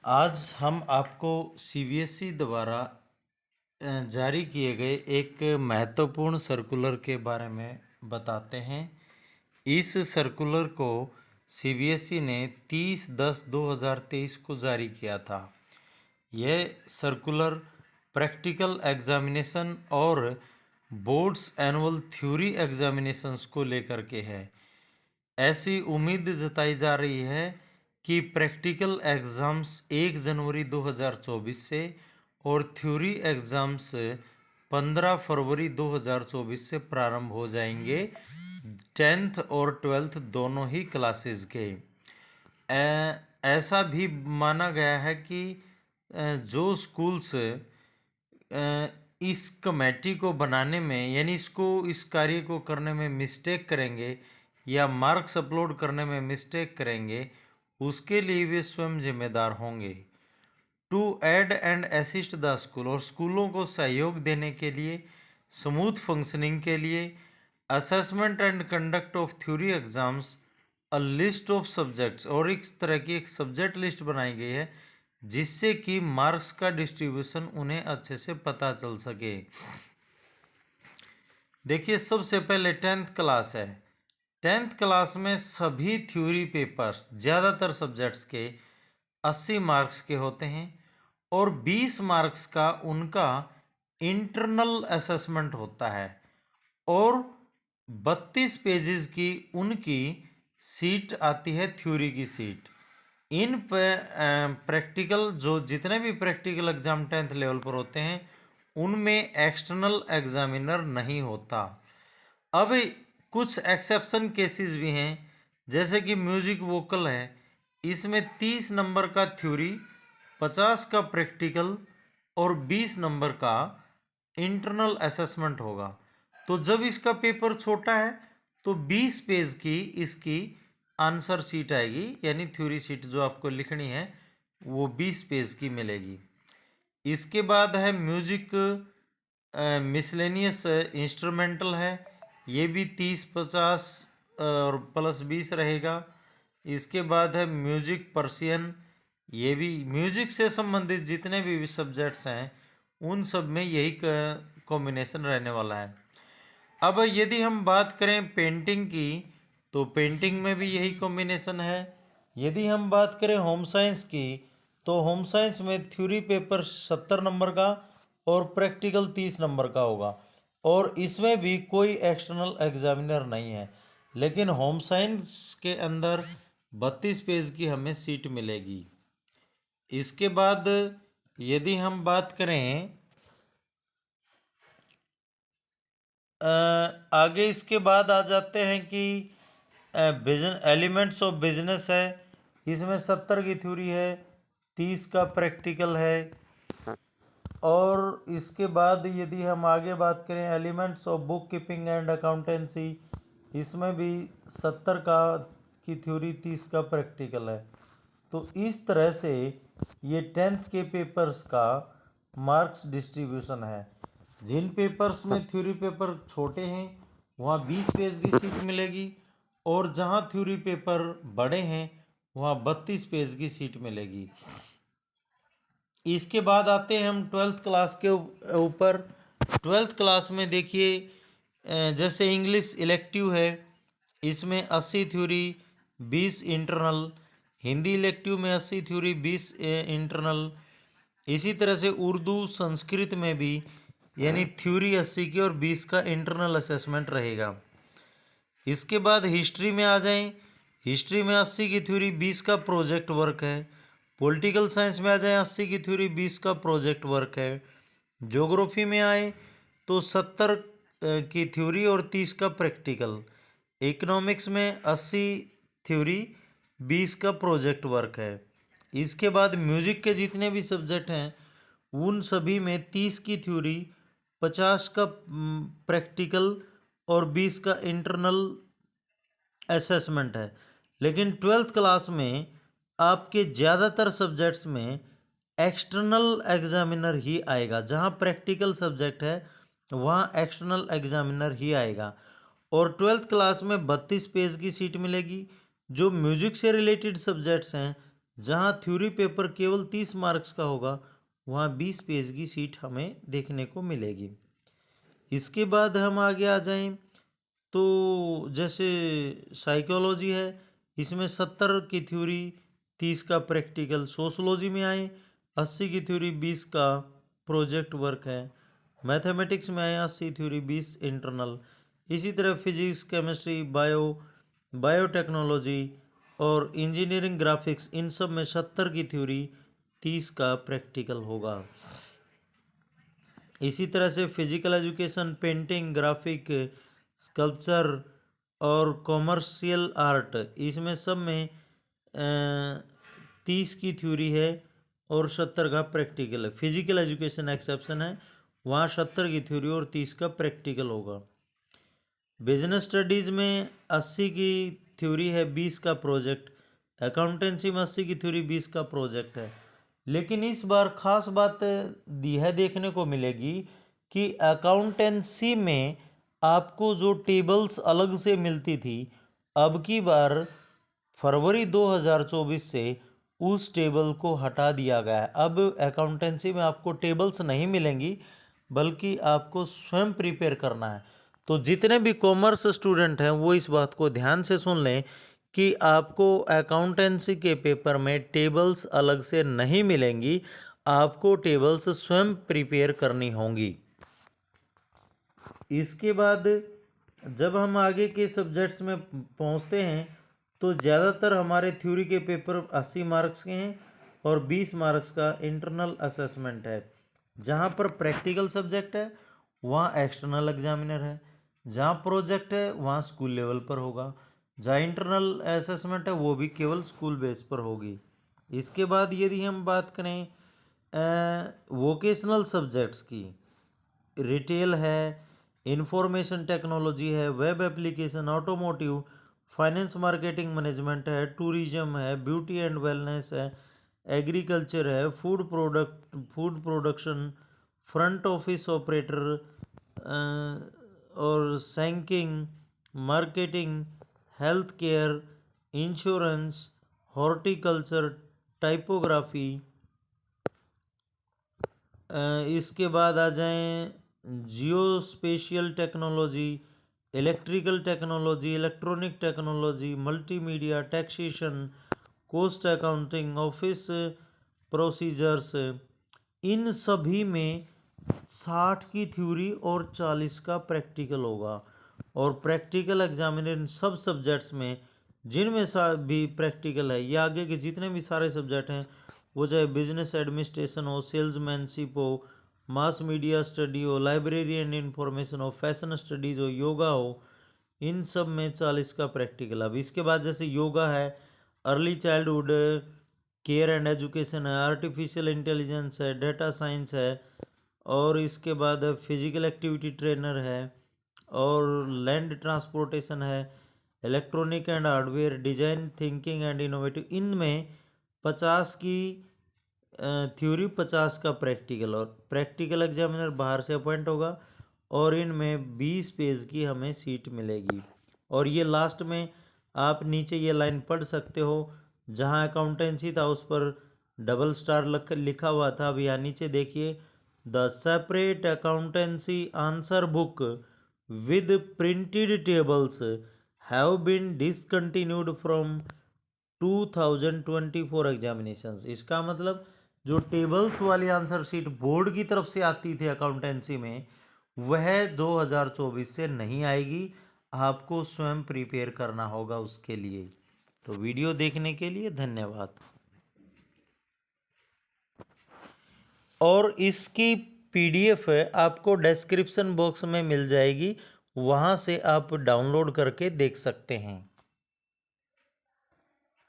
आज हम आपको सीबीएसई द्वारा जारी किए गए एक महत्वपूर्ण सर्कुलर के बारे में बताते हैं। इस सर्कुलर को सीबीएसई ने 30/10/2023 को जारी किया था। यह सर्कुलर प्रैक्टिकल एग्जामिनेशन और बोर्ड्स एनुअल थ्योरी एग्जामिनेशंस को लेकर के है। ऐसी उम्मीद जताई जा रही है कि प्रैक्टिकल एग्ज़ाम्स 1 जनवरी 2024 से और थ्योरी एग्ज़ाम्स 15 फरवरी 2024 से प्रारंभ हो जाएंगे। 10th और 12th दोनों ही क्लासेस के। ऐसा भी माना गया है कि जो स्कूल्स इस कमेटी को बनाने में यानी इस कार्य को करने में मिस्टेक करेंगे या मार्क्स अपलोड करने में मिस्टेक करेंगे, उसके लिए वे स्वयं जिम्मेदार होंगे। To aid and assist the school, और स्कूलों को सहयोग देने के लिए, स्मूथ फंक्शनिंग के लिए, assessment and conduct of theory exams, a list of subjects, और इस तरह की एक सब्जेक्ट लिस्ट बनाई गई है जिससे कि मार्क्स का डिस्ट्रीब्यूशन उन्हें अच्छे से पता चल सके। देखिए, सबसे पहले 10th क्लास है। 10th क्लास में सभी थ्योरी पेपर्स ज़्यादातर सब्जेक्ट्स के 80 मार्क्स के होते हैं और 20 मार्क्स का उनका इंटरनल असेसमेंट होता है और 32 पेजेस की उनकी सीट आती है, थ्योरी की सीट। इन प्रैक्टिकल जो जितने भी प्रैक्टिकल एग्जाम 10th लेवल पर होते हैं उनमें एक्सटर्नल एग्जामिनर नहीं होता। अब कुछ एक्सेप्शन केसेस भी हैं, जैसे कि म्यूजिक वोकल है, इसमें 30 नंबर का थ्योरी, 50 का प्रैक्टिकल और 20 नंबर का इंटरनल असेसमेंट होगा। तो जब इसका पेपर छोटा है तो 20 पेज की इसकी आंसर शीट आएगी, यानी थ्योरी शीट जो आपको लिखनी है वो 20 पेज की मिलेगी। इसके बाद है म्यूजिक मिसलेनियस इंस्ट्रूमेंटल है, ये भी 30, 50 और +20 रहेगा। इसके बाद है म्यूजिक पर्सियन, ये भी म्यूजिक से संबंधित जितने भी सब्जेक्ट्स हैं उन सब में यही कॉम्बिनेशन रहने वाला है। अब यदि हम बात करें पेंटिंग की, तो पेंटिंग में भी यही कॉम्बिनेशन है। यदि हम बात करें होम साइंस की, तो होम साइंस में थ्योरी पेपर 70 नंबर का और प्रैक्टिकल 30 नंबर का होगा और इसमें भी कोई एक्सटर्नल एग्जामिनर नहीं है, लेकिन होम साइंस के अंदर 32 पेज की हमें सीट मिलेगी। इसके बाद यदि हम बात करें आगे, इसके बाद आ जाते हैं कि बिजन एलिमेंट्स ऑफ बिजनेस है, इसमें 70 की थ्योरी है, 30 का प्रैक्टिकल है। और इसके बाद यदि हम आगे बात करें elements of book keeping and accountancy, इसमें भी 70 का की थ्योरी, 30 का प्रैक्टिकल है। तो इस तरह से ये 10th के पेपर्स का मार्क्स डिस्ट्रीब्यूशन है। जिन पेपर्स में थ्योरी पेपर छोटे हैं वहाँ 20 पेज की सीट मिलेगी और जहाँ थ्योरी पेपर बड़े हैं वहाँ 32 पेज की सीट मिलेगी। इसके बाद आते हैं हम 12th क्लास के ऊपर। 12th क्लास में देखिए, जैसे इंग्लिश इलेक्टिव है, इसमें 80 थ्योरी 20 इंटरनल, हिंदी इलेक्टिव में 80 थ्योरी 20 इंटरनल। इसी तरह से उर्दू संस्कृत में भी यानी थ्योरी 80 की और 20 का इंटरनल असेसमेंट रहेगा। इसके बाद हिस्ट्री में आ जाएं, हिस्ट्री में 80 की थ्योरी 20 का प्रोजेक्ट वर्क है। पॉलिटिकल साइंस में आ जाए, 80 की थ्योरी 20 का प्रोजेक्ट वर्क है। ज्योग्राफी में आए तो 70 की थ्योरी और 30 का प्रैक्टिकल। इकोनॉमिक्स में 80 थ्योरी 20 का प्रोजेक्ट वर्क है। इसके बाद म्यूजिक के जितने भी सब्जेक्ट हैं उन सभी में 30 की थ्योरी, 50 का प्रैक्टिकल और 20 का इंटरनल असेसमेंट है। लेकिन 12th क्लास में आपके ज़्यादातर सब्जेक्ट्स में एक्सटर्नल एग्जामिनर ही आएगा। जहाँ प्रैक्टिकल सब्जेक्ट है वहाँ एक्सटर्नल एग्जामिनर ही आएगा। और 12th क्लास में 32 पेज की सीट मिलेगी। जो म्यूजिक से रिलेटेड सब्जेक्ट्स हैं जहाँ थ्योरी पेपर केवल 30 मार्क्स का होगा वहाँ 20 पेज की सीट हमें देखने को मिलेगी। इसके बाद हम आगे आ जाएं तो जैसे साइकोलॉजी है, इसमें 70 की थ्योरी 30 का प्रैक्टिकल। सोशलॉजी में आए 80 की थ्योरी 20 का प्रोजेक्ट वर्क है। मैथमेटिक्स में आए 80 थ्योरी 20 इंटरनल। इसी तरह फिजिक्स, केमिस्ट्री, बायोटेक्नोलॉजी और इंजीनियरिंग, ग्राफिक्स, इन सब में 70 की थ्योरी 30 का प्रैक्टिकल होगा। इसी तरह से physical education, painting, graphic, sculpture और कॉमर्शियल आर्ट, इसमें सब में 30 की थ्योरी है और 70 का प्रैक्टिकल है। फिजिकल एजुकेशन एक्सेप्शन है, वहाँ 70 की थ्योरी और 30 का प्रैक्टिकल होगा। बिजनेस स्टडीज़ में 80 की थ्योरी है, 20 का प्रोजेक्ट। अकाउंटेंसी में 80 की थ्योरी 20 का प्रोजेक्ट है। लेकिन इस बार खास बात यह देखने को मिलेगी कि अकाउंटेंसी में आपको जो टेबल्स अलग से मिलती थी, अब की बार फरवरी 2024 से उस टेबल को हटा दिया गया है। अब अकाउंटेंसी में आपको टेबल्स नहीं मिलेंगी, बल्कि आपको स्वयं प्रिपेयर करना है। तो जितने भी कॉमर्स स्टूडेंट हैं वो इस बात को ध्यान से सुन लें कि आपको अकाउंटेंसी के पेपर में टेबल्स अलग से नहीं मिलेंगी, आपको टेबल्स स्वयं प्रिपेयर करनी होंगी। इसके बाद जब हम आगे के सब्जेक्ट्स में पहुंचते हैं तो ज़्यादातर हमारे थ्योरी के पेपर 80 मार्क्स के हैं और 20 मार्क्स का इंटरनल असेसमेंट है। जहां पर प्रैक्टिकल सब्जेक्ट है वहाँ एक्सटर्नल एग्जामिनर है, जहाँ प्रोजेक्ट है वहाँ स्कूल लेवल पर होगा, जहाँ इंटरनल असेसमेंट है वो भी केवल स्कूल बेस पर होगी। इसके बाद यदि हम बात करें वोकेशनल सब्जेक्ट्स की, रिटेल है, इंफॉर्मेशन टेक्नोलॉजी है, web application, automotive, finance, marketing management है, टूरिज्म है, ब्यूटी एंड वेलनेस है, एग्रीकल्चर है, food production, front office operator और सैंकिंग, marketing, health care, insurance, horticulture, typography. इसके बाद आ जाएं geospatial technology, electrical technology, electronic technology, multimedia, taxation, cost accounting, office procedures. इन सभी में 60 की थ्योरी और 40 का प्रैक्टिकल होगा। और प्रैक्टिकल एग्जामिनर इन सब सब्जेक्ट्स में जिनमें भी प्रैक्टिकल है, ये आगे के जितने भी सारे सब्जेक्ट हैं, वो चाहे बिजनेस एडमिनिस्ट्रेशन हो, सेल्समैनशिप हो, मास मीडिया स्टडी हो, लाइब्रेरी एंड इंफॉर्मेशन हो, फैशन स्टडीज़ हो, योगा हो, इन सब में 40 का प्रैक्टिकल। अब इसके बाद जैसे योगा है, early childhood care and education है, आर्टिफिशियल इंटेलिजेंस है, डेटा साइंस है, और इसके बाद फिजिकल एक्टिविटी ट्रेनर है, और लैंड ट्रांसपोर्टेशन है, electronic and hardware, design thinking and innovative. इनमें 50 की थ्योरी, 50 का प्रैक्टिकल, और प्रैक्टिकल एग्जामिनर बाहर से अपॉइंट होगा, और इनमें 20 पेज की हमें सीट मिलेगी। और ये लास्ट में आप नीचे ये लाइन पढ़ सकते हो, जहाँ अकाउंटेंसी था उस पर डबल स्टार लिखा हुआ था। अब यहाँ नीचे देखिए, the separate accountancy answer book with printed tables have been discontinued from 2024 examinations. इसका मतलब जो टेबल्स वाली आंसर शीट बोर्ड की तरफ से आती थी अकाउंटेंसी में, वह 2024 से नहीं आएगी, आपको स्वयं प्रिपेयर करना होगा उसके लिए। तो वीडियो देखने के लिए धन्यवाद। और इसकी PDF आपको डिस्क्रिप्शन बॉक्स में मिल जाएगी, वहाँ से आप डाउनलोड करके देख सकते हैं।